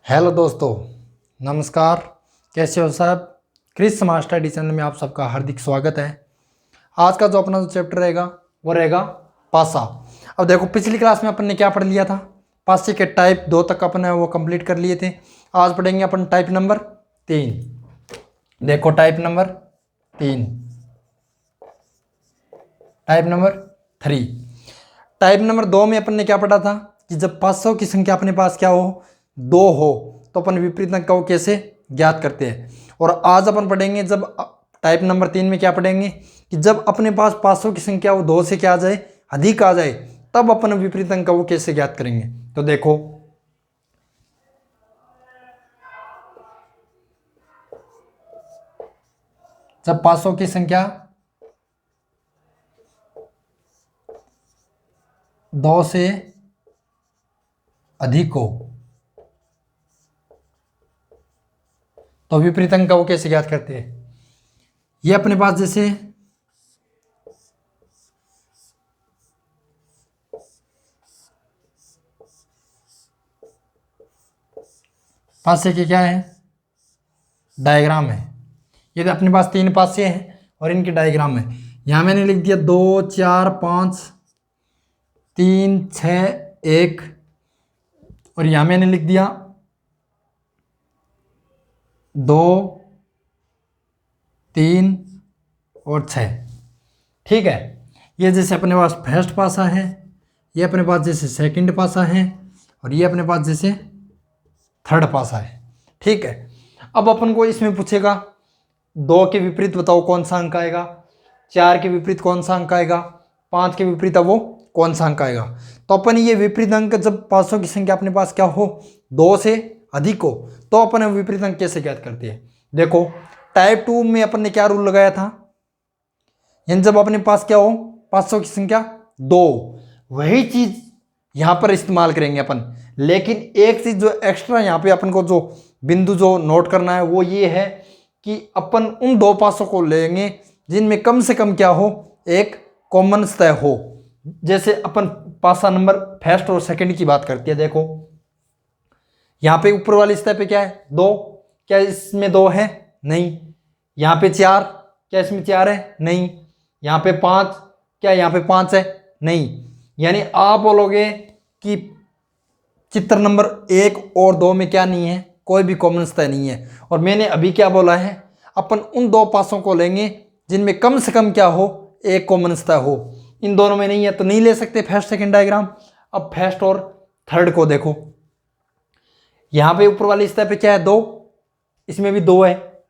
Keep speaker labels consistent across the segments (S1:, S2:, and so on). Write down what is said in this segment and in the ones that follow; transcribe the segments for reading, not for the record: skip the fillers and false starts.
S1: Hello दोस्तों, नमस्कार। कैसे हो सब? क्रिस स्मार्ट स्टडी चैनल में आप सबका हार्दिक स्वागत है। आज का जो अपना जो चैप्टर रहेगा वो रहेगा पासा। अब देखो, पिछली क्लास में अपन ने क्या पढ़ लिया था? पासे के टाइप 2 तक अपन ने वो कंप्लीट कर लिए थे। आज पढ़ेंगे अपन टाइप नंबर 3। देखो, type number 3, type number 3। Type number 2 में अपन ने क्या पढ़ा था कि जब 500 की संख्या अपने पास क्या हो, 2 हो, तो अपन विपरीत अंक को कैसे ज्ञात करते हैं। और आज अपन पढ़ेंगे जब टाइप नंबर 3 में क्या पढ़ेंगे कि जब अपने पास 500 की संख्या वो 2 से क्या आ जाए, अधिक आ जाए, तब अपन विपरीत अंक को कैसे ज्ञात करेंगे। तो देखो, जब 500 की संख्या 2 से अधिक हो तो विपरीत अंक को कैसे ज्ञात करते हैं। ये अपने पास जैसे पासे के क्या है, डायग्राम है। ये तो अपने पास 3 पासे हैं और इनकी डायग्राम है। यहाँ मैंने लिख दिया 2 4 5 3 6 1, और यहाँ मैंने लिख दिया 2 3 और 6। ठीक है, ये जैसे अपने पास फर्स्ट पासा है, ये अपने पास जैसे सेकंड पासा है, और ये अपने पास जैसे थर्ड पासा है। ठीक है, अब अपन को इसमें पूछेगा 2 के विपरीत बताओ कौन सा अंक आएगा, 4 के विपरीत कौन सा अंक आएगा, 5 के विपरीत अब वो कौन सा अंक आएगा। तो अपन ये विपरीत अंक जब 500 की संख्या अपने पास क्या हो, 2 से अधिक हो, तो अपन विपरीत अंक कैसे ज्ञात करते हैं। देखो, टाइप 2 में अपन ने क्या रूल लगाया था, यानी जब अपने पास क्या हो 500 की संख्या 2, वही चीज यहां पर इस्तेमाल करेंगे अपन। लेकिन एक चीज जो एक्स्ट्रा यहाँ पे अपन को जो बिंदु जो नोट करना है वो ये है कि अपन उन 2 पासों को लेंगे जिनमें कम से कम क्या हो, एक कॉमन सतह हो। जैसे अपन पासा नंबर फर्स्ट और सेकंड की बात करते हैं। देखो, यहाँ पे ऊपर वाली सतह पे क्या है, 2, क्या इसमें 2 है? नहीं। यहाँ पे 4, क्या इसमें 4 है? नहीं। यहाँ पे 5, क्या यहाँ पे 5 है? नहीं। यानी आप बोलोगे कि चित्र नंबर 1 और 2 में क्या नहीं है, कोई भी कॉमन सतह नहीं है। और मैंने अभी क्या बोला है, अपन उन 2 पासों को लेंगे जिनमें कम से कम क्या हो, एक कॉमन सतह हो। इन दोनों में नहीं है तो नहीं ले सकते फर्स्ट सेकंड डायग्राम। अब फर्स्ट और थर्ड को देखो, यहाँ पे ऊपर वाली सतह पे क्या है, 2, इसमें भी 2 है।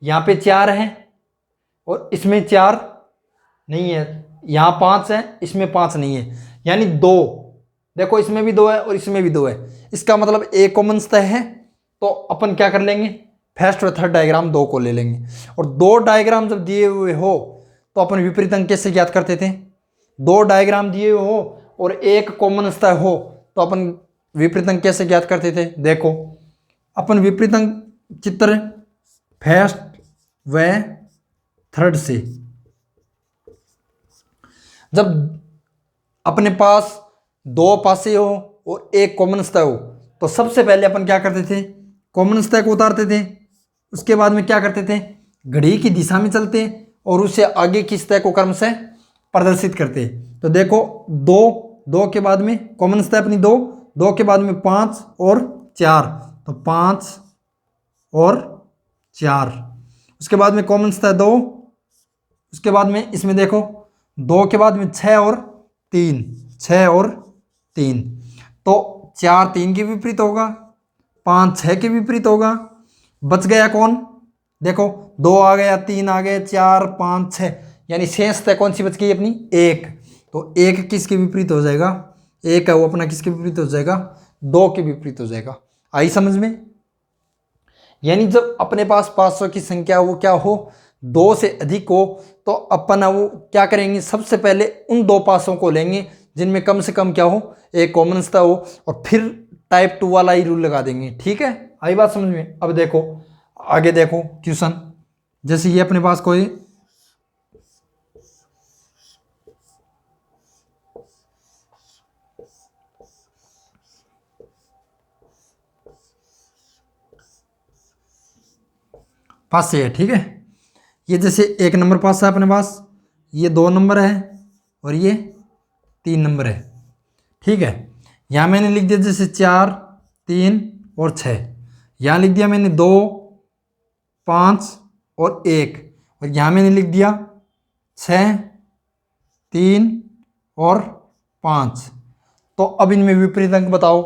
S1: यहाँ पे 4 है और इसमें 4 नहीं है। यहाँ 5 है, इसमें 5 नहीं है। यानी 2, देखो इसमें भी 2 है और इसमें भी 2 है। इसका मतलब एक कॉमन सतह है। तो अपन क्या कर लेंगे, फर्स्ट और थर्ड डायग्राम 2 को ले लेंगे। और 2 डायग्राम जब दिए हुए हो तो अपन विपरीत अंक कैसे ज्ञात करते थे। 2 डायग्राम दिए हुए हो और एक कॉमन सतह हो तो अपन विपरीत अंक कैसे ज्ञात करते थे। देखो, अपन विपरीत अंक चित्र फर्स्ट व थर्ड से जब अपने पास 2 पासे हो और एक कॉमन सतह हो तो सबसे पहले अपन क्या करते थे, कॉमन सतह को उतारते थे। उसके बाद में क्या करते थे, घड़ी की दिशा में चलते और उससे आगे की सतह को क्रम से प्रदर्शित करते। तो देखो, 2, 2 के बाद में कॉमन सतह अपनी 2, 2 के बाद में 5 और 4, तो 5 और 4। उसके बाद में कॉमन सतह 2, उसके बाद में इसमें देखो 2 के बाद में 6 और 3, 6 और 3, तो 4 3 के विपरीत होगा, 5 6 के विपरीत होगा। बच गया कौन, देखो 2 आ गया, 3 आ गए, 4 5 6, यानी शेष सतह कौन सी बच गई अपनी, 1। तो 1 किसके विपरीत हो जाएगा, 1 है वो अपना किसके विपरीत हो जाएगा, 2 के विपरीत हो जाएगा। आई समझ में। यानी जब अपने पास 500 की संख्या वो क्या हो, 2 से अधिक हो, तो अपन वो क्या करेंगे, सबसे पहले उन 2 पासों को लेंगे जिनमें कम से कम क्या हो, एक कॉमन सतह हो, और फिर टाइप 2 वाला ही रूल लगा देंगे। ठीक है, आई बात समझ में। अब देखो आगे, देखो क्वेश्चन, जैसे ये अपने पास कोई पास से है, ठीक है। ये जैसे 1 नंबर पास है अपने पास, ये 2 नंबर है और ये 3 नंबर है, ठीक है। यहाँ मैंने लिख दिया जैसे 4, 3 और 6। यहाँ लिख दिया मैंने 2, 5 और 1, और यहाँ मैंने लिख दिया 6, 3 और 5। तो अब इनमें विपरीत अंक बताओ।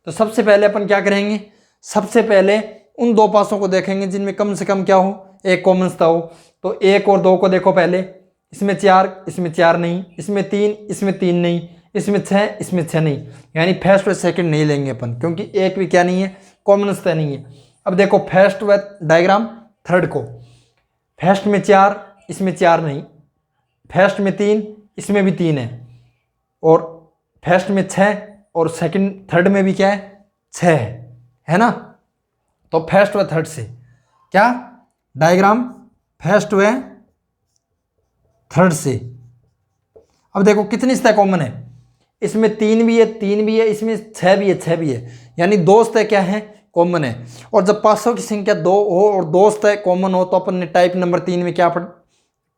S1: तो सबसे पहले अपन क्या करेंगे, सबसे पहले उन दो पासों को देखेंगे जिनमें कम से कम क्या हो, एक कॉमनता हो। तो 1 और 2 को देखो पहले, इसमें 4, इसमें 4 नहीं, इसमें 3, इसमें 3 नहीं, इसमें 6, इसमें 6 नहीं, यानी फर्स्ट व सेकंड नहीं लेंगे अपन, क्योंकि एक भी क्या नहीं है, कॉमनता नहीं है। अब देखो फर्स्ट व डायग्राम थर्ड को, फर्स्ट में 4, इसमें 4 नहीं, फर्स्ट में 3, इसमें भी 3 है, और फर्स्ट में 6 और सेकंड थर्ड में भी क्या है, 6 है ना। तो फर्स्ट व थर्ड से क्या डायग्राम, फर्स्ट व थर्ड से। अब देखो कितनी सतह कॉमन है, इसमें 3 भी है, 3 भी है, इसमें 6 भी है, 6 भी है, यानी 2 सतह क्या है, कॉमन है। और जब पासों की संख्या 2 हो और 2 सतह कॉमन हो, तो अपन ने टाइप नंबर 3 में क्या पढ़,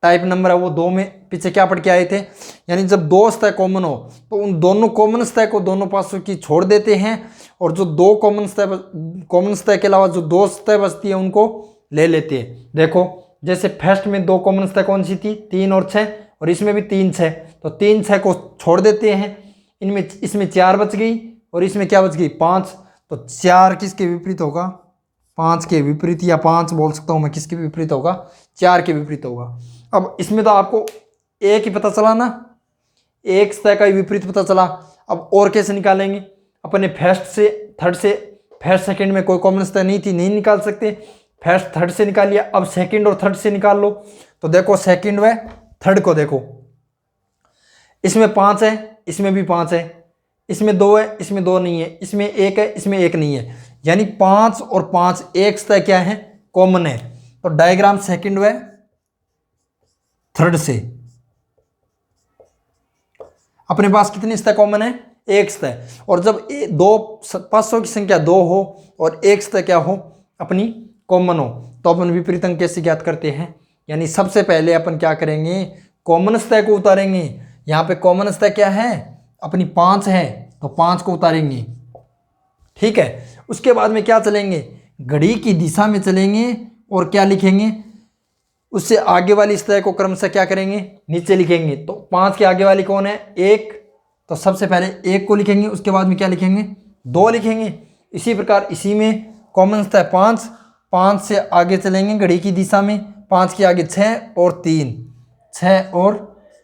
S1: टाइप नंबर है वो 2 में पीछे क्या पढ़ के आए थे, यानी जब 2 सतह कॉमन हो तो उन दोनों कॉमन सतह को दोनों पासों की छोड़ देते हैं, और जो 2 कॉमन सतह के अलावा जो 2 सतह बचती है उनको ले लेते हैं। देखो जैसे फर्स्ट में 2 कॉमन सतह कौन सी थी, 3 और 6, और इसमें भी 3, 6, तो 3, 6 को छोड़ देते हैं, इनमें इसमें 4 बच गई और इसमें क्या बच गई, 5। तो 4 किसके विपरीत होगा, 5 के विपरीत, या 5 बोल सकता हूँ मैं, किसके विपरीत होगा, 4 के विपरीत होगा। अब इसमें तो आपको एक ही पता चला ना, एक सतह का विपरीत पता चला। अब और कैसे निकालेंगे, अपने फर्स्ट से थर्ड से, फर्स्ट सेकंड में कोई कॉमन सतह नहीं थी, नहीं निकाल सकते, फर्स्ट थर्ड से निकाल लिया, अब सेकंड और थर्ड से निकाल लो। तो देखो सेकंड व थर्ड को देखो, इसमें 5 है, इसमें भी 5 है, इसमें 2 है, इसमें 2 नहीं है, इसमें 1 है, इसमें 1 नहीं है, यानी 5 और 5 एक सतह क्या है, कॉमन है। तो डायग्राम सेकंड व थर्ड से अपने पास कितनी सतह कॉमन है, एक सतह। और जब दो पासों की संख्या 2 हो और एक सतह क्या हो, अपनी कॉमन हो, तो अपन विपरीत अंक कैसे ज्ञात करते हैं, यानी सबसे पहले अपन क्या करेंगे, कॉमन सतह को उतारेंगे। यहाँ पे कॉमन सतह क्या है, अपनी 5 है, तो 5 को उतारेंगे, ठीक है। उसके बाद में क्या चलेंगे, घड़ी की दिशा में चलेंगे और क्या लिखेंगे, उससे आगे वाली सतह को क्रमशः क्या करेंगे, नीचे लिखेंगे। तो 5 के आगे वाली कौन है, 1, तो सबसे पहले 1 को लिखेंगे, उसके बाद में क्या लिखेंगे, 2 लिखेंगे। इसी प्रकार इसी में कॉमन सतह 5, 5 से आगे चलेंगे घड़ी की दिशा में, 5 के आगे 6 और 3, 6 और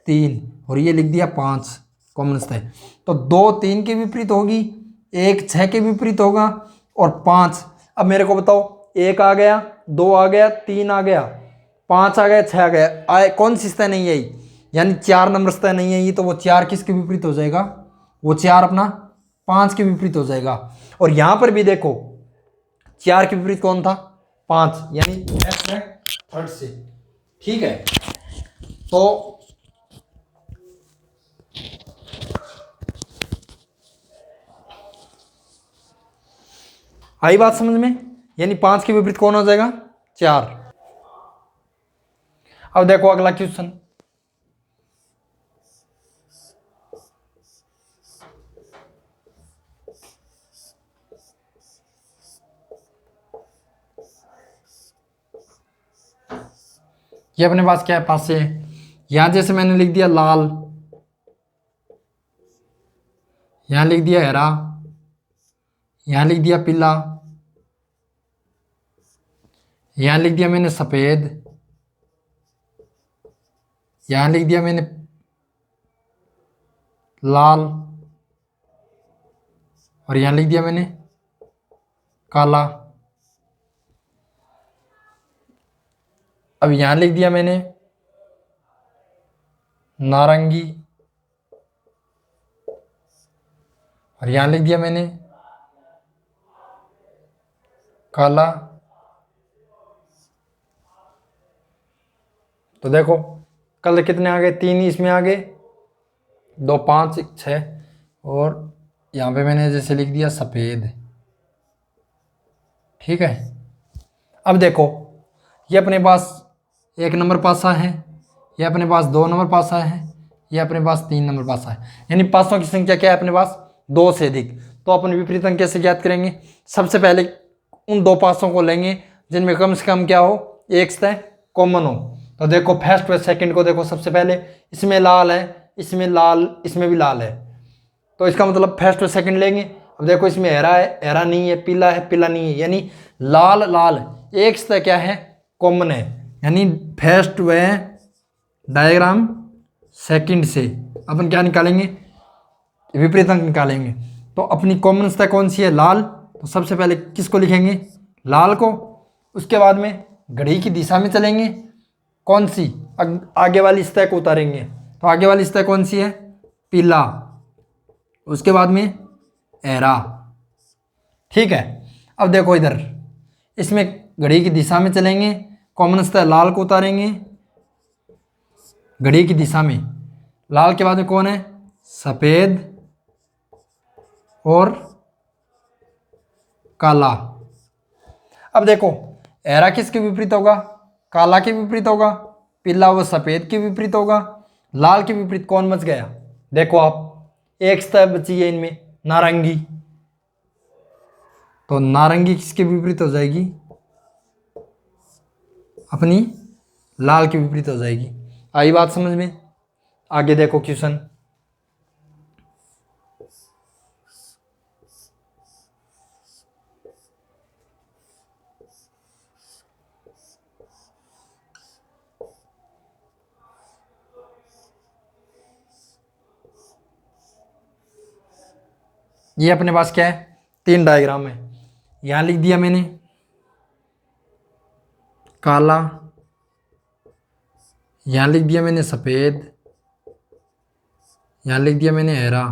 S1: 3, और ये लिख दिया 5 कॉमन सतह। तो 2 3 के विपरीत होगी, 1 6 के विपरीत होगा, और 5, अब मेरे को बताओ, 1 आ गया, 2 आ गया, 3 आ गया, 5 आ गया, 6 आ गया, आए कौन सी सतह नहीं आई, यानी 4 नंबर सतह नहीं आई, तो वो 4 किसके विपरीत हो जाएगा, वो 4 अपना 5 के विपरीत हो जाएगा। और यहां पर भी देखो 4 के विपरीत कौन था, 5, यानी थर्ड से, ठीक है। तो आई बात समझ में, यानी 5 के विपरीत कौन हो जाएगा, 4। अब देखो अगला क्वेश्चन, ये अपने पास क्या है, पास से, यहां जैसे मैंने लिख दिया लाल, यहां लिख दिया हरा, यहां लिख दिया पीला, यहां लिख दिया मैंने सफेद, यहां लिख दिया मैंने लाल, और यहां लिख दिया मैंने काला। अब यहां लिख दिया मैंने नारंगी, और यहां लिख दिया मैंने काला। तो देखो कलर कितने आ गए, 3 इसमें आ गए, 2 5 6, और यहाँ पे मैंने जैसे लिख दिया सफ़ेद, ठीक है। अब देखो ये अपने पास 1 नंबर पासा है, ये अपने पास 2 नंबर पासा है, ये अपने पास 3 नंबर पासा है। यानी पासों की संख्या क्या है अपने पास? 2 से अधिक। तो अपन विपरीत अंक कैसे ज्ञात करेंगे? सबसे पहले उन 2 पासों को लेंगे जिनमें कम से कम क्या हो, एक सतह कॉमन हो। तो देखो फर्स्ट व सेकंड को देखो, सबसे पहले इसमें लाल है, इसमें लाल, इसमें भी लाल है, तो इसका मतलब फर्स्ट व सेकंड लेंगे। अब देखो इसमें हरा है, हरा नहीं है, पीला है, पीला नहीं है, यानी लाल लाल एक सतह क्या है, कॉमन है। यानी फर्स्ट व डायग्राम सेकंड से अपन क्या निकालेंगे? विपरीत अंक निकालेंगे। तो अपनी कॉमन सतह कौन सी है? लाल। तो सबसे पहले किसको लिखेंगे? लाल को। उसके बाद में घड़ी की दिशा में चलेंगे, कौन सी? आगे वाली सतह को उतारेंगे। तो आगे वाली सतह कौन सी है? पीला। उसके बाद में हरा। ठीक है। अब देखो इधर, इसमें घड़ी की दिशा में चलेंगे, कॉमन सतह लाल को उतारेंगे घड़ी की दिशा में। लाल के बाद में कौन है? सफेद और काला। अब देखो हरा किसके विपरीत होगा? काला के विपरीत होगा। पीला व सफेद के विपरीत होगा। लाल के विपरीत कौन बच गया? देखो आप, एक सतह बची है इनमें, नारंगी। तो नारंगी किसके विपरीत हो जाएगी? अपनी लाल के विपरीत हो जाएगी। आई बात समझ में? आगे देखो क्वेश्चन। ये अपने पास क्या है? 3 डायग्राम है। यहां लिख दिया मैंने काला, यहां लिख दिया मैंने सफेद, यहां लिख दिया मैंने हरा,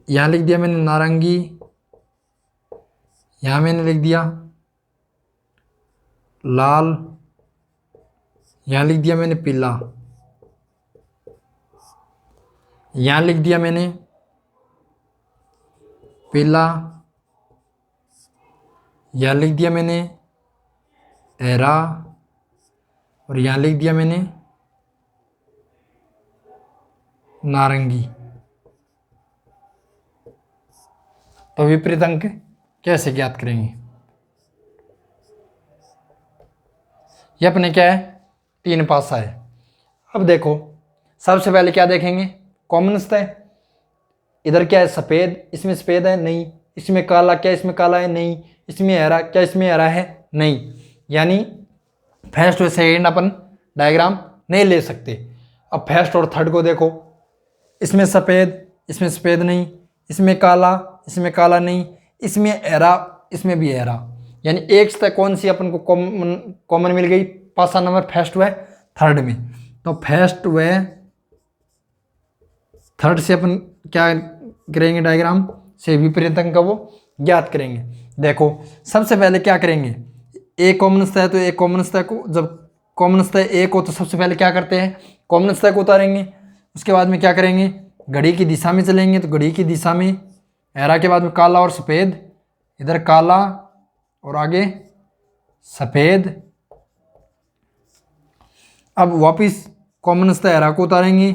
S1: यहां लिख दिया मैंने नारंगी, यहां मैंने लिख दिया लाल, यहां लिख दिया मैंने पीला, यहां लिख दिया मैंने पीला, यहां लिख दिया मैंने हरा, और यहां लिख दिया मैंने नारंगी। तो विपरीत अंक कैसे ज्ञात करेंगे? ये अपने क्या है? 3 पासा है। अब देखो सबसे पहले क्या देखेंगे? कॉमन सतह। इधर क्या है? सफेद। इसमें सफेद है? नहीं। इसमें काला, क्या इसमें काला है? नहीं। इसमें हरा, क्या इसमें हरा है? नहीं। यानी फर्स्ट और सेकंड अपन डायग्राम नहीं ले सकते। अब फर्स्ट और थर्ड को देखो, इसमें सफेद, इसमें सफेद नहीं, इसमें काला, इसमें काला नहीं, इसमें हरा, इसमें भी हरा। यानी एक सतह कौन सी अपन को कॉमन मिल गई? पासा नंबर फर्स्ट व थर्ड में। तो फर्स्ट व थर्ड से अपन क्या करेंगे? डायग्राम से विपरीत अंक का वो ज्ञात करेंगे। देखो सबसे पहले क्या करेंगे? एक कॉमन सतह है, तो एक कॉमन सतह को, जब कॉमन सतह एक हो तो सबसे पहले क्या करते हैं? कॉमन सतह को उतारेंगे। उसके बाद में क्या करेंगे? घड़ी की दिशा में चलेंगे। तो घड़ी की दिशा में हरा के बाद में काला और सफ़ेद, इधर काला और आगे सफ़ेद। अब वापस कॉमन सतह हरा को उतारेंगे।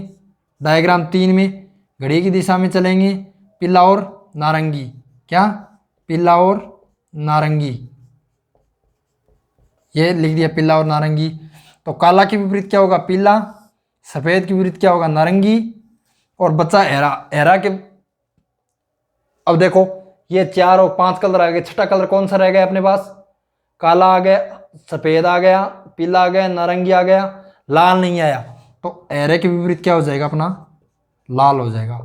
S1: डायग्राम 3 में घड़ी की दिशा में चलेंगे, पीला और नारंगी। क्या? पीला और नारंगी। ये लिख दिया पीला और नारंगी। तो काला के विपरीत क्या होगा? पीला। सफ़ेद के विपरीत क्या होगा? नारंगी। और बचा हरा। हरा के, अब देखो ये 4 और 5 कलर आ गए, छठा कलर कौन सा रह गया अपने पास? काला आ गया, सफ़ेद आ गया, पीला आ गया, नारंगी आ गया, लाल नहीं आया। तो हरे के विपरीत क्या हो जाएगा? अपना लाल हो जाएगा।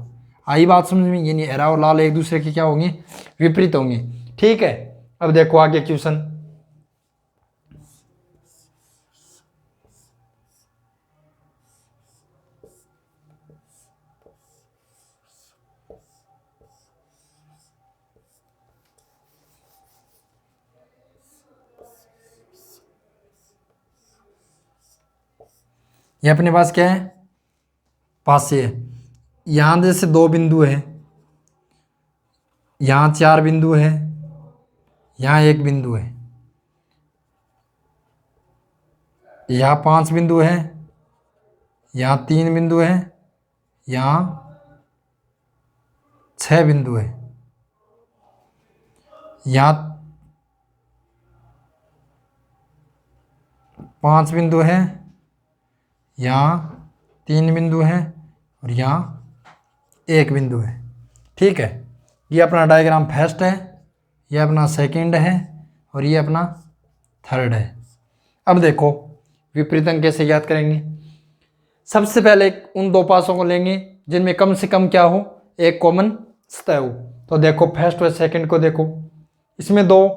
S1: आई बात समझ में? यानी हरा और लाल एक दूसरे के क्या होंगे? विपरीत होंगे। ठीक है। अब देखो आगे क्वेश्चन। ये अपने पास क्या है? पासे है। यहाँ जैसे 2 बिंदु है, यहाँ 4 बिंदु है, यहाँ 1 बिंदु है। यहाँ 5 बिंदु है, यहाँ 3 बिंदु है, यहाँ 6 बिंदु है, यहाँ 5 बिंदु है, यहाँ 3 बिंदु है और यहाँ 1 बिंदु है। ठीक है, ये अपना डायग्राम फर्स्ट है, ये अपना सेकंड है और ये अपना थर्ड है। अब देखो विपरीत अंक कैसे याद करेंगे। सबसे पहले उन दो पासों को लेंगे जिनमें कम से कम क्या हो, एक कॉमन सतह हो। तो देखो फर्स्ट और सेकंड को देखो, इसमें 2,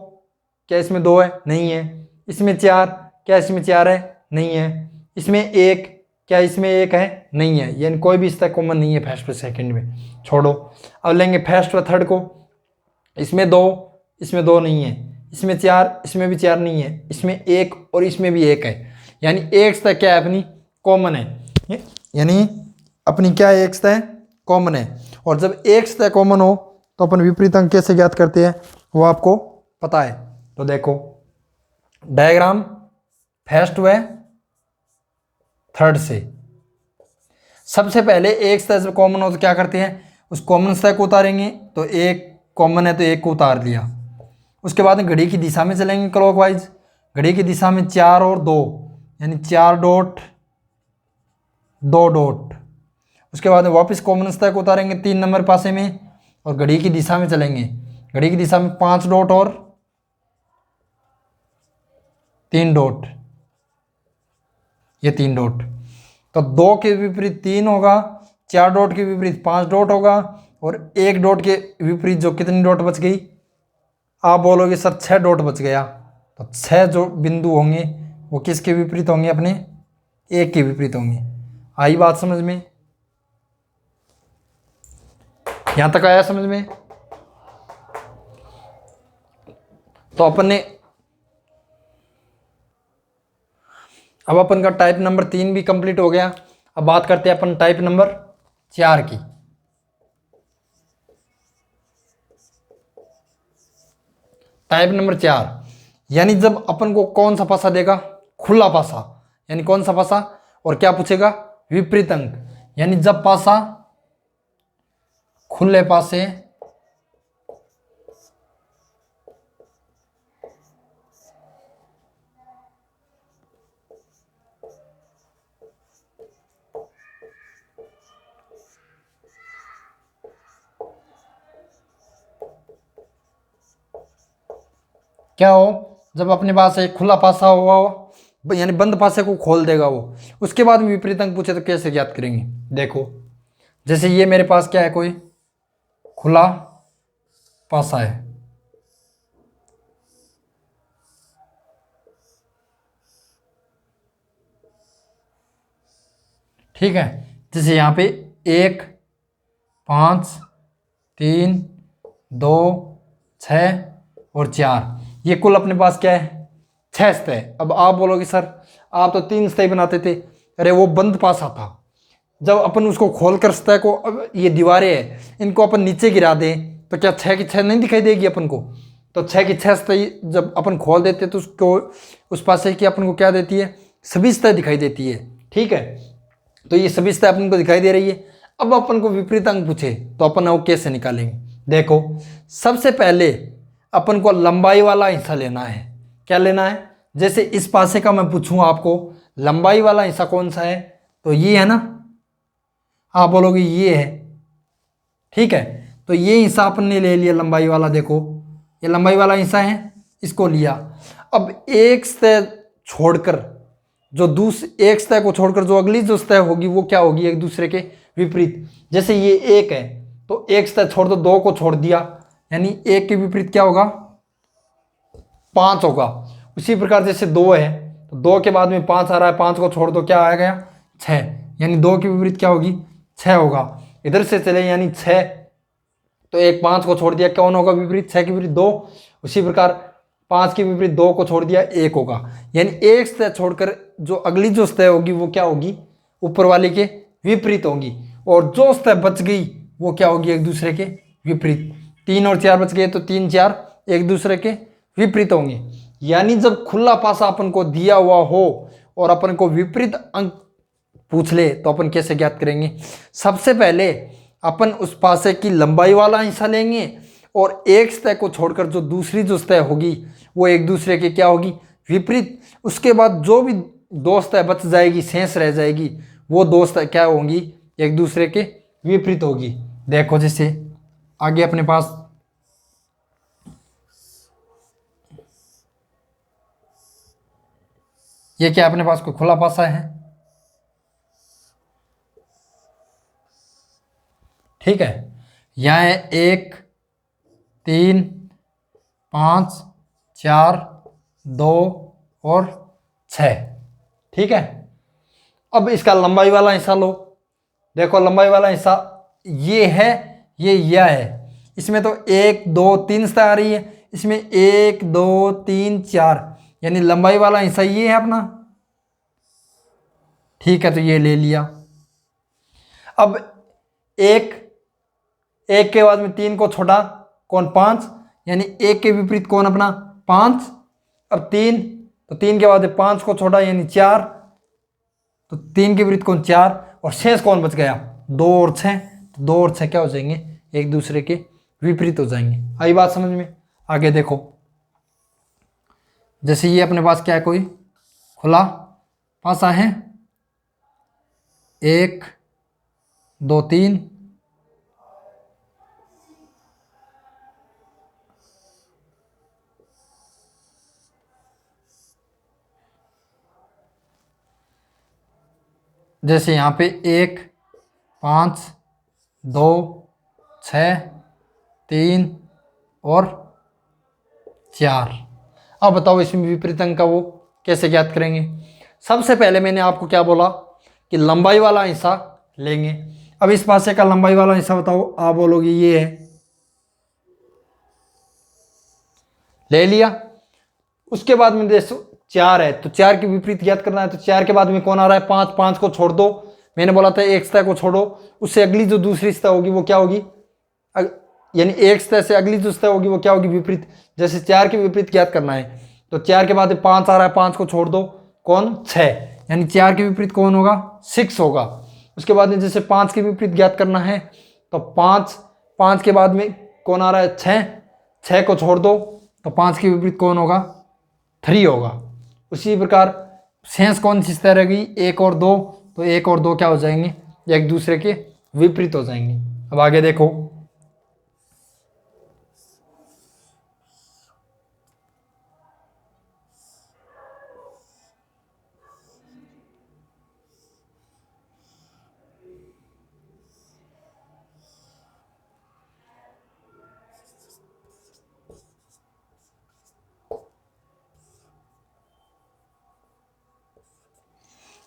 S1: क्या इसमें 2 है? नहीं है। इसमें 4, क्या इसमें 4 है? नहीं है। इसमें 1, क्या इसमें 1 है? नहीं है। यानी कोई भी सतह कॉमन नहीं है फर्स्ट और सेकंड में, छोड़ो। अब लेंगे फर्स्ट और थर्ड को, इसमें 2, इसमें 2 नहीं है। इसमें 4, इसमें भी 4 नहीं है। इसमें 1 और इसमें भी 1 है। यानी एक सतह क्या है अपनी? कॉमन है। यानी अपनी क्या है? एक सतह कॉमन है। और जब एक सतह कॉमन हो तो अपन विपरीत अंक कैसे ज्ञात करते हैं वो आपको पता है। तो देखो डायग्राम फर्स्ट व थर्ड से सबसे पहले एक सतह जब कॉमन हो तो क्या करते हैं, उस कॉमन सतह को उतारेंगे। तो एक कॉमन है तो एक को उतार लिया। उसके बाद घड़ी की दिशा में चलेंगे क्लॉकवाइज। घड़ी की दिशा में 4 और 2 यानी 4 डॉट 2 डॉट। उसके बाद वापस कॉमन सतह को उतारेंगे 3 नंबर पासे में और घड़ी की दिशा में चलेंगे। घड़ी की दिशा में 5 डॉट और 3 डॉट, ये 3 डॉट। तो 2 के विपरीत 3 होगा, 4 डॉट के विपरीत 5 डॉट होगा और 1 डॉट के विपरीत जो कितनी डॉट बच गई? आप बोलोगे सर 6 डॉट बच गया। तो 6 जो बिंदु होंगे वो किसके विपरीत होंगे? अपने 1 के विपरीत होंगे। आई बात समझ में? यहां तक आया समझ में? तो अपन ने अब अपन का टाइप नंबर 3 भी कंप्लीट हो गया। अब बात करते हैं अपन टाइप नंबर 4 की। टाइप नंबर 4 यानी जब अपन को कौन सा पासा देगा? खुला पासा। यानी कौन सा पासा? और क्या पूछेगा? विपरीत अंक। यानी जब पासा खुले पासे क्या हो, जब अपने पास एक खुला पासा हुआ हो यानी बंद पासे को खोल देगा वो, उसके बाद में विपरीत अंक पूछे तो कैसे ज्ञात करेंगे? देखो जैसे ये मेरे पास क्या है, कोई खुला पासा है। ठीक है, जैसे यहाँ पे 1, 5, 3, 2, 6 और 4, ये कुल अपने पास क्या है? 6 सतह। अब आप बोलोगे सर आप तो 3 सतह बनाते थे। अरे वो बंद पासा था। जब अपन उसको खोल कर सतह को, अब ये दीवारें हैं, इनको अपन नीचे गिरा दें तो क्या 6 की 6 नहीं दिखाई देगी अपन को? तो 6 की 6 सतह जब अपन खोल देते तो उसको उस पासे की अपन को क्या देती है? सभी सतह दिखाई देती है। ठीक है, तो ये सभी सतह अपन को दिखाई दे रही है। अब अपन को विपरीत अंक पूछे तो अपन वो कैसे निकालेंगे? देखो सबसे पहले अपन को लंबाई वाला हिस्सा लेना है। क्या लेना है? जैसे इस पासे का मैं पूछूं आपको लंबाई वाला हिस्सा कौन सा है, तो ये है ना। आप बोलोगे ये है। ठीक है, तो ये हिस्सा अपन ने ले लिया लंबाई वाला। देखो ये लंबाई वाला हिस्सा है, इसको लिया। अब एक सतह छोड़कर जो एक सतह को छोड़कर जो अगली जो सतह होगी वो क्या होगी? एक दूसरे के विपरीत। जैसे ये 1 है तो एक सतह छोड़ दो, 2 को छोड़ दिया, यानी 1 के विपरीत क्या होगा? 5 होगा। उसी प्रकार जैसे 2 है तो 2 के बाद में 5 आ रहा है, 5 को छोड़ दो, क्या आ गया? 6, यानी 2 के विपरीत क्या होगी? 6 होगा। इधर से चले यानी 6, तो एक 5 को छोड़ दिया, कौन होगा विपरीत? 6 के विपरीत 2। उसी प्रकार 5 के विपरीत 2 को छोड़ दिया, 1 होगा। यानी एक सतह छोड़कर जो अगली जो सतह होगी वो क्या होगी? ऊपर वाले के विपरीत होगी। और जो सतह बच गई वो क्या होगी? एक दूसरे के विपरीत। 3 और 4 बच गए तो 3, 4 एक दूसरे के विपरीत होंगे। यानी जब खुला पासा अपन को दिया हुआ हो और अपन को विपरीत अंक पूछ ले तो अपन कैसे ज्ञात करेंगे। सबसे पहले अपन उस पासे की लंबाई वाला हिस्सा लेंगे और एक सतह को छोड़कर जो दूसरी जो सतह होगी वो एक दूसरे के क्या होगी, विपरीत। उसके बाद जो भी दो सतह बच जाएगी, शेष रह जाएगी, वो दो सतह क्या होंगी, एक दूसरे के विपरीत होगी। देखो जैसे आगे अपने पास ये क्या अपने पास कोई खुला पासा है, ठीक है। यहाँ है 1 3 5 4 2 और 6, ठीक है। अब इसका लंबाई वाला हिस्सा लो। देखो लंबाई वाला हिस्सा ये है, ये यह है। इसमें तो 1 2 3 सतह आ रही है, इसमें 1 2 3 4, यानी लंबाई वाला हिस्सा ये है अपना, ठीक है। तो ये ले लिया। अब एक के बाद में 3 को छोड़ा, कौन, 5, यानी 1 के विपरीत कौन अपना 5। अब 3, तो 3 के बाद 5 को छोड़ा यानी 4, तो 3 के विपरीत कौन 4, और शेष कौन बच गया 2 और 6, तो 2 और 6 क्या हो जाएंगे, एक दूसरे के विपरीत हो जाएंगे। आई बात समझ में। आगे देखो जैसे ये अपने पास क्या है, कोई खुला पासा है, 1 2 3, जैसे यहाँ पे 1 5 2 6 3 और 4। अब बताओ इसमें विपरीत अंक का वो कैसे ज्ञात करेंगे। सबसे पहले मैंने आपको क्या बोला कि लंबाई वाला हिस्सा लेंगे। अब इस पासे का लंबाई वाला हिस्सा बताओ, आप बोलोगे ये है, ले लिया। उसके बाद में देखो 4 है, तो 4 के विपरीत ज्ञात करना है, तो 4 के बाद में कौन आ रहा है 5, 5 को छोड़ दो। मैंने बोला था एक सतह को छोड़ो, उससे अगली जो दूसरी सतह होगी वो क्या होगी, यानी एक सतह से अगली जो सतह होगी वो क्या होगी, विपरीत। जैसे 4 के विपरीत ज्ञात करना है, तो 4 के बाद 5 आ रहा है, 5 को छोड़ दो, कौन 6, यानी 4 के विपरीत कौन होगा 6 होगा। उसके बाद में जैसे 5 के विपरीत ज्ञात करना है, तो 5 के बाद में कौन आ रहा है 6, 6 को छोड़ दो, तो 5 के विपरीत कौन होगा 3 होगा। उसी प्रकार शेष कौन सी सतह रहेगी 1 और 2, तो 1 और 2 क्या हो जाएंगे, एक दूसरे के विपरीत हो जाएंगे। अब आगे देखो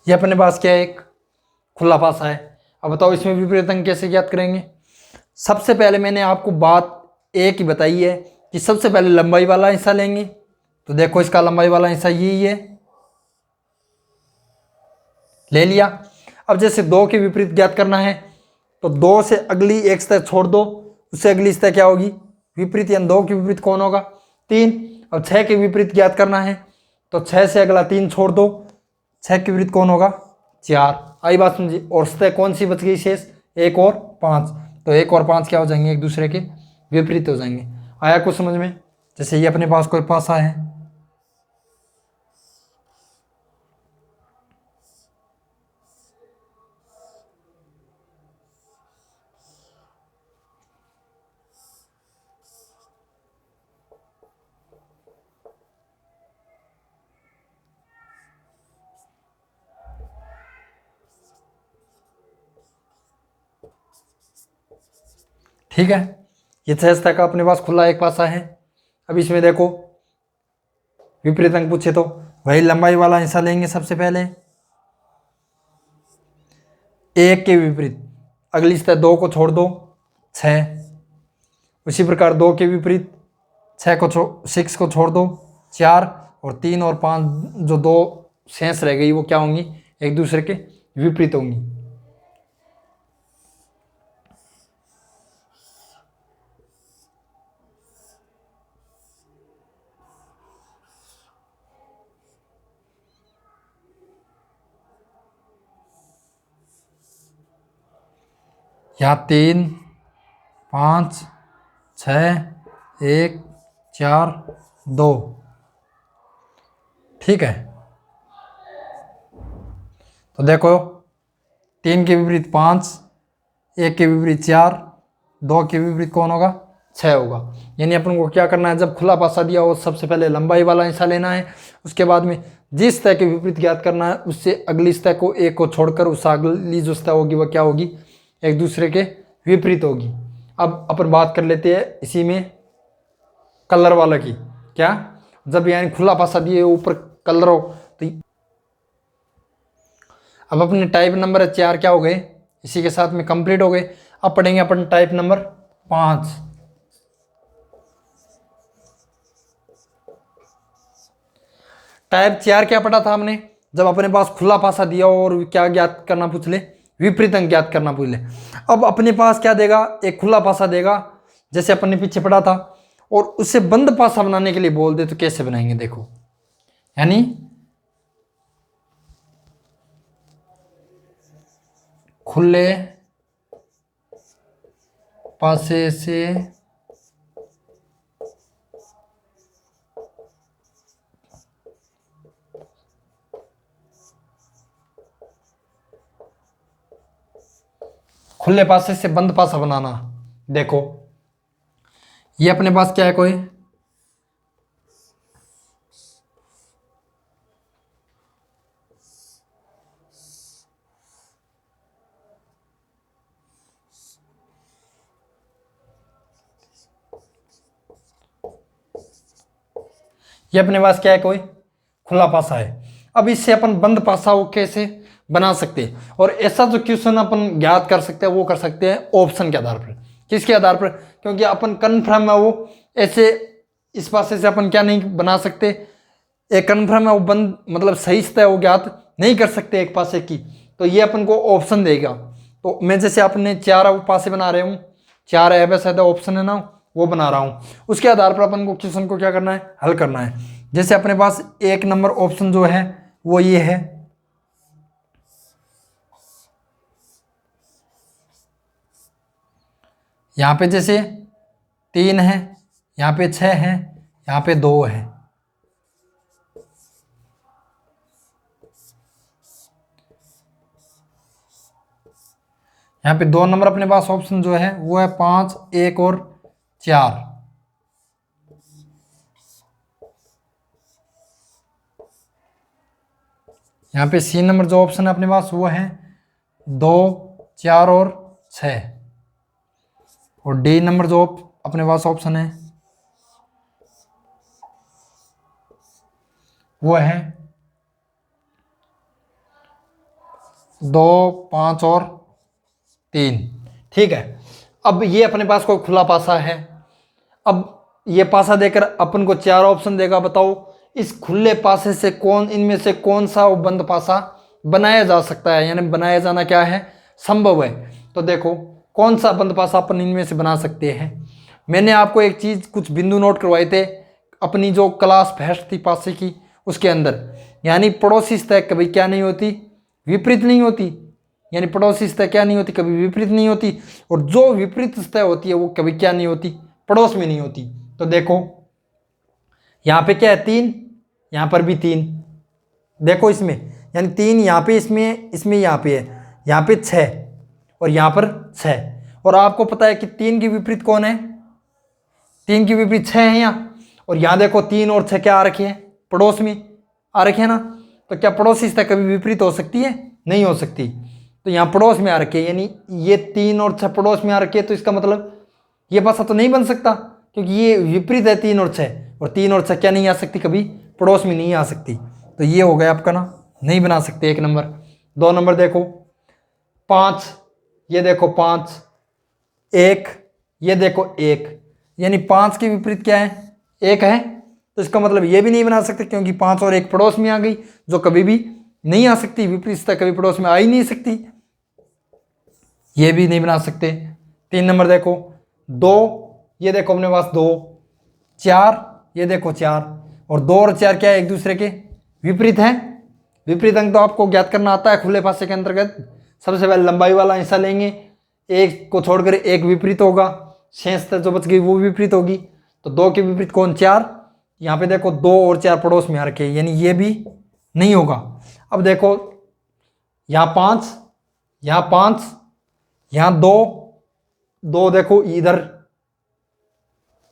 S1: ये अपने पास क्या है, एक खुला पासा है। अब बताओ इसमें विपरीत अंक कैसे ज्ञात करेंगे। सबसे पहले मैंने आपको बात एक ही बताई है कि सबसे पहले लंबाई वाला हिस्सा लेंगे। तो देखो इसका लंबाई वाला हिस्सा यही है, ले लिया। अब जैसे 2 के विपरीत ज्ञात करना है, तो 2 से अगली एक सतह छोड़ दो, उससे अगली सतह क्या होगी विपरीत, यानी 2 के विपरीत कौन होगा 3। अब 6 के विपरीत ज्ञात करना है, तो 6 से अगला 3 छोड़ दो, 6 के विपरीत कौन होगा 4। आई बात समझी। और सतह कौन सी बच गई शेष, 1 और 5, तो 1 और 5 क्या हो जाएंगे, एक दूसरे के विपरीत हो जाएंगे। आया कुछ समझ में। जैसे ये अपने पास कोई पासा है, ठीक है। ये 6 सतह का अपने पास खुला एक पासा है। अब इसमें देखो विपरीत अंक पूछे तो वही लंबाई वाला हिस्सा लेंगे। सबसे पहले 1 के विपरीत अगली सतह 2 को छोड़ दो 6, उसी प्रकार 2 के विपरीत 6 को छोड़ दो 4, और 3 और 5 जो 2 शेष रह गई वो क्या होंगी, एक दूसरे के विपरीत होंगी। यहाँ 3 5 6 1 4 2, ठीक है। तो देखो 3 के विपरीत 5, 1 के विपरीत 4, 2 के विपरीत कौन होगा? 6 होगा। यानी अपन को क्या करना है, जब खुला पासा दिया हो सबसे पहले लंबाई वाला हिस्सा लेना है, उसके बाद में जिस तय के विपरीत ज्ञात करना है उससे अगली तय को एक को छोड़कर उस अगली जो तय होगी वह क्या होगी? एक दूसरे के विपरीत होगी। अब अपन बात कर लेते हैं इसी में कलर वाला की। क्या? जब यानी खुला पासा दिए ऊपर कलर हो तो अब अपने टाइप नंबर 4 क्या हो गए? इसी के साथ में कंप्लीट हो गए। अब पढ़ेंगे अपन टाइप नंबर 5। टाइप 4 क्या पढ़ा था हमने? जब अपने पास खुला पासा दिया और क्या ज्ञात करना पूछ ले? विपरीत अंक ज्ञात करना पूछ ले। अब अपने पास क्या देगा? एक खुला पासा देगा जैसे अपन ने पीछे पढ़ा था, और उससे बंद पासा बनाने के लिए बोल दे तो कैसे बनाएंगे? देखो, यानी खुले पासे से खुले पासे से बंद पासा बनाना। देखो ये अपने पास क्या है? कोई ये अपने पास क्या है? कोई खुला पासा है। अब इससे अपन बंद पासा को कैसे बना सकते हैं? और ऐसा जो क्वेश्चन अपन ज्ञात कर सकते हैं वो कर सकते हैं ऑप्शन के आधार पर। किसके आधार पर? क्योंकि अपन कन्फर्म है वो ऐसे इस पासे से अपन क्या नहीं बना सकते, एक कन्फर्म है वो बंद मतलब सही से वो ज्ञात नहीं कर सकते एक पासे की, तो ये अपन को ऑप्शन देगा। तो मैं जैसे अपने 4 पासे बना रहे हूँ, 4 ऐसा ऑप्शन है ना, वो बना रहा हूँ। उसके आधार पर अपन को क्वेश्चन को क्या करना है? हल करना है। जैसे अपने पास 1 नंबर ऑप्शन जो है वो ये है, यहाँ पे जैसे 3 है, यहाँ पे 6 है, यहाँ पे 2 है। यहाँ पे 2 नंबर अपने पास ऑप्शन जो है वो है 5, 1 और 4। यहाँ पे C नंबर जो ऑप्शन है अपने पास वो है 2, 4 और 6। और D नंबर जो अपने पास ऑप्शन है वो है 2, 5 और 3। ठीक है। अब ये अपने पास कोई खुला पासा है। अब ये पासा देकर अपन को 4 ऑप्शन देगा। बताओ इस खुले पासे से कौन इनमें से कौन सा वो बंद पासा बनाया जा सकता है, यानी बनाया जाना क्या है? संभव है। तो देखो कौन सा बंद पासा अपन इनमें से बना सकते हैं। मैंने आपको एक चीज़ कुछ बिंदु नोट करवाए थे अपनी जो क्लास फर्स्ट थी पासे की, उसके अंदर यानी पड़ोसी सतह कभी क्या नहीं होती? विपरीत नहीं होती। यानी पड़ोसी सतह क्या नहीं होती? कभी विपरीत नहीं होती। और जो विपरीत सतह होती है वो कभी क्या नहीं होती? पड़ोस में नहीं होती। तो देखो यहाँ पे क्या है? 3, यहाँ पर भी 3। देखो इसमें यानी 3 यहाँ पे, इसमें यहाँ पे है, यहाँ पे 6 और यहाँ पर 6। और आपको पता है कि 3 के विपरीत कौन है? 3 के विपरीत 6 है यहाँ। और यहाँ देखो 3 और 6 क्या आ रखे हैं? पड़ोस में आ रखे हैं ना। तो क्या पड़ोसी सतह कभी विपरीत हो सकती है? नहीं हो सकती। तो यहाँ पड़ोस में आ रखे, यानी ये 3 और 6 पड़ोस में आ रखे, तो इसका मतलब ये पासा तो नहीं बन सकता क्योंकि ये विपरीत है 3 और 6, और 3 और 6 क्या नहीं आ सकती? कभी पड़ोस में नहीं आ सकती। तो ये हो गया आपका ना, नहीं बना सकते 1 नंबर। 2 नंबर देखो 5, ये देखो 5, 1, ये देखो 1, यानी 5 के विपरीत क्या है? 1 है। तो इसका मतलब ये भी नहीं बना सकते क्योंकि 5 और 1 पड़ोस में आ गई, जो कभी भी नहीं आ सकती। विपरीत सतह कभी पड़ोस में आ ही नहीं सकती, ये भी नहीं बना सकते। 3 नंबर देखो 2, ये देखो अपने पास 2, 4, ये देखो 4, और 2 और 4 क्या है? एक दूसरे के विपरीत है। विपरीत अंक तो आपको ज्ञात करना आता है खुले पासे के अंतर्गत। सबसे पहले लंबाई वाला हिस्सा लेंगे, एक को छोड़कर एक विपरीत होगा, शेष जो बच गई वो विपरीत होगी। तो 2 के विपरीत कौन? 4। यहाँ पे देखो 2 और 4 पड़ोस में आ रखे, यानी ये भी नहीं होगा। अब देखो यहाँ 5, यहाँ 5, यहाँ 2, 2 देखो इधर,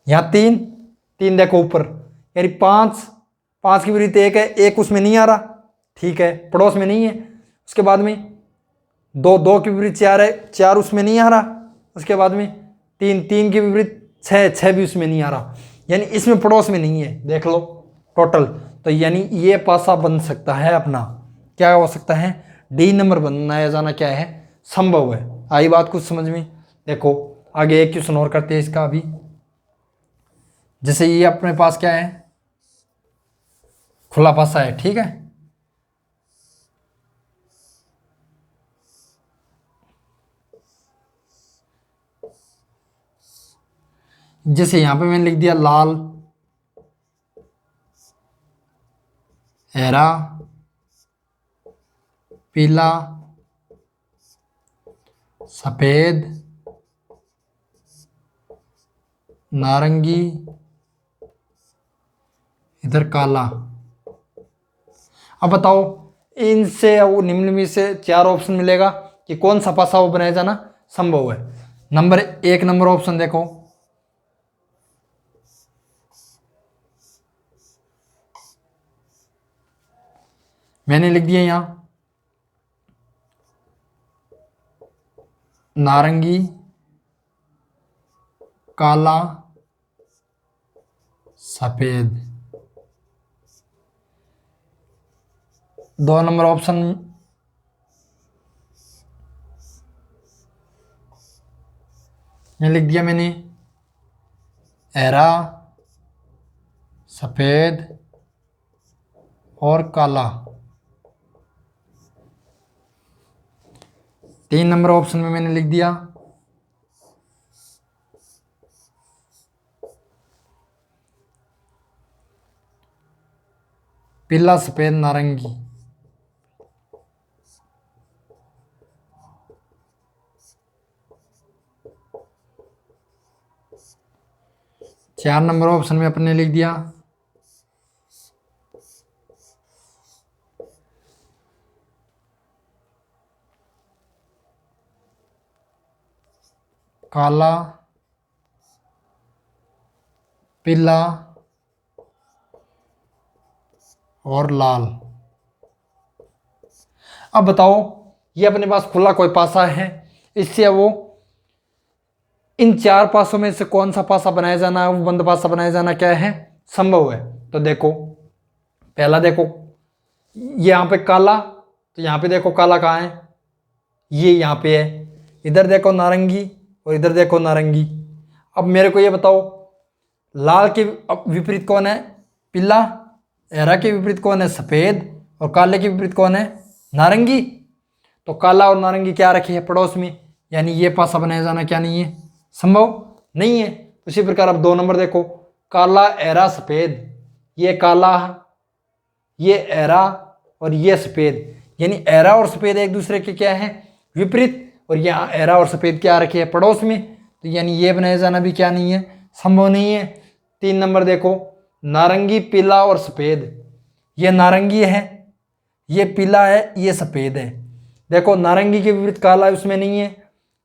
S1: यहाँ 3, 3 देखो ऊपर, यानी 5, 5 के विपरीत 1 है, 1 उसमें नहीं आ रहा, ठीक है, पड़ोस में नहीं है। उसके बाद में 2, 2 के विपरीत 4 है, 4 उसमें नहीं आ रहा। उसके बाद में 3, 3 के विपरीत 6, 6 भी उसमें नहीं आ रहा, यानी इसमें पड़ोस में नहीं है। देख लो टोटल, तो यानी ये पासा बन सकता है अपना, क्या हो सकता है? डी नंबर बनाया जाना क्या है? संभव है। आई बात कुछ समझ में? देखो आगे एक क्वेश्चन और करते हैं इसका अभी। जैसे ये अपने पास क्या है? खुला पासा है, ठीक है। जैसे यहां पे मैंने लिख दिया लाल, हरा, पीला, सफेद, नारंगी, इधर काला। अब बताओ इनसे वो निम्न में से 4 ऑप्शन मिलेगा कि कौन सा पासा वो बनाया जाना संभव है। नंबर 1 नंबर ऑप्शन देखो, मैंने लिख दिया यहां नारंगी, काला, सफेद। 2 नंबर ऑप्शन ये लिख दिया मैंने हरा, सफेद और काला। 3 नंबर ऑप्शन में मैंने लिख दिया पीला, सफेद, नारंगी। चार नंबर ऑप्शन में अपने लिख दिया काला, पीला और लाल। अब बताओ ये अपने पास खुला कोई पासा है, इससे वो इन 4 पासों में से कौन सा पासा बनाया जाना है, वो बंद पासा बनाया जाना क्या है? संभव है। तो देखो पहला देखो ये यहाँ पे काला, तो यहाँ पे देखो काला कहाँ है? ये यहाँ पे है। इधर देखो नारंगी और इधर देखो नारंगी। अब मेरे को ये बताओ लाल के विपरीत कौन है? पीला। हरा के विपरीत कौन है? सफेद। और काले के विपरीत कौन है? नारंगी। तो काला और नारंगी क्या रखे है? पड़ोस में, यानी ये पासा बनाया जाना क्या नहीं है? संभव नहीं है। उसी प्रकार अब 2 नंबर देखो काला, हरा, सफेद। ये काला, ये हरा और ये सफेद, यानी हरा और सफेद एक दूसरे के क्या है? विपरीत। और यहाँ हरा और सफेद क्या रखे है? पड़ोस में। तो यानी ये बनाया जाना भी क्या नहीं है? संभव नहीं है। 3 नंबर देखो नारंगी, पीला और सफेद। ये नारंगी है, ये पीला है, ये सफेद है। देखो नारंगी के विपरीत काला उसमें नहीं है,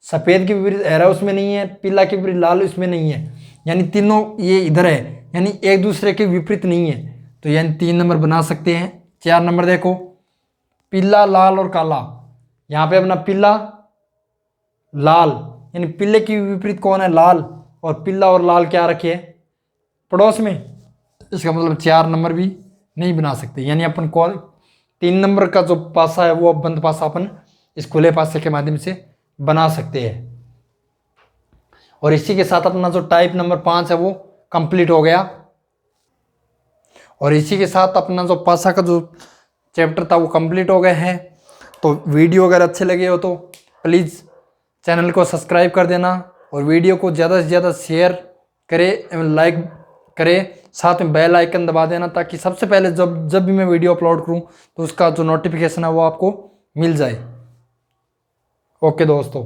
S1: सफेद के विपरीत हरा उसमें नहीं है, पीला के विपरीत लाल उसमें नहीं है, यानी तीनों ये इधर है, यानी एक दूसरे के विपरीत नहीं है। तो यानी 3 नंबर बना सकते हैं। 4 नंबर देखो पीला, लाल और काला। यहाँ पे अपना पीला, लाल, यानी पीले के विपरीत कौन है? लाल। और पीला और लाल क्या रखे है? पड़ोस में। इसका मतलब 4 नंबर भी नहीं बना सकते। यानी अपन को 3 नंबर का जो पासा है वो बंद पासा अपन इस खुले पासे के माध्यम से बना सकते हैं। और इसी के साथ अपना जो टाइप नंबर 5 है वो कंप्लीट हो गया। और इसी के साथ अपना जो पासा का जो चैप्टर था वो कंप्लीट हो गया है। तो वीडियो अगर अच्छे लगे हो तो प्लीज़ चैनल को सब्सक्राइब कर देना और वीडियो को ज़्यादा से ज़्यादा शेयर करें एवं लाइक करें। साथ में बेल आइकन दबा देना ताकि सबसे पहले जब भी मैं वीडियो अपलोड करूं तो उसका जो नोटिफिकेशन है वो आपको मिल जाए। ओके दोस्तों।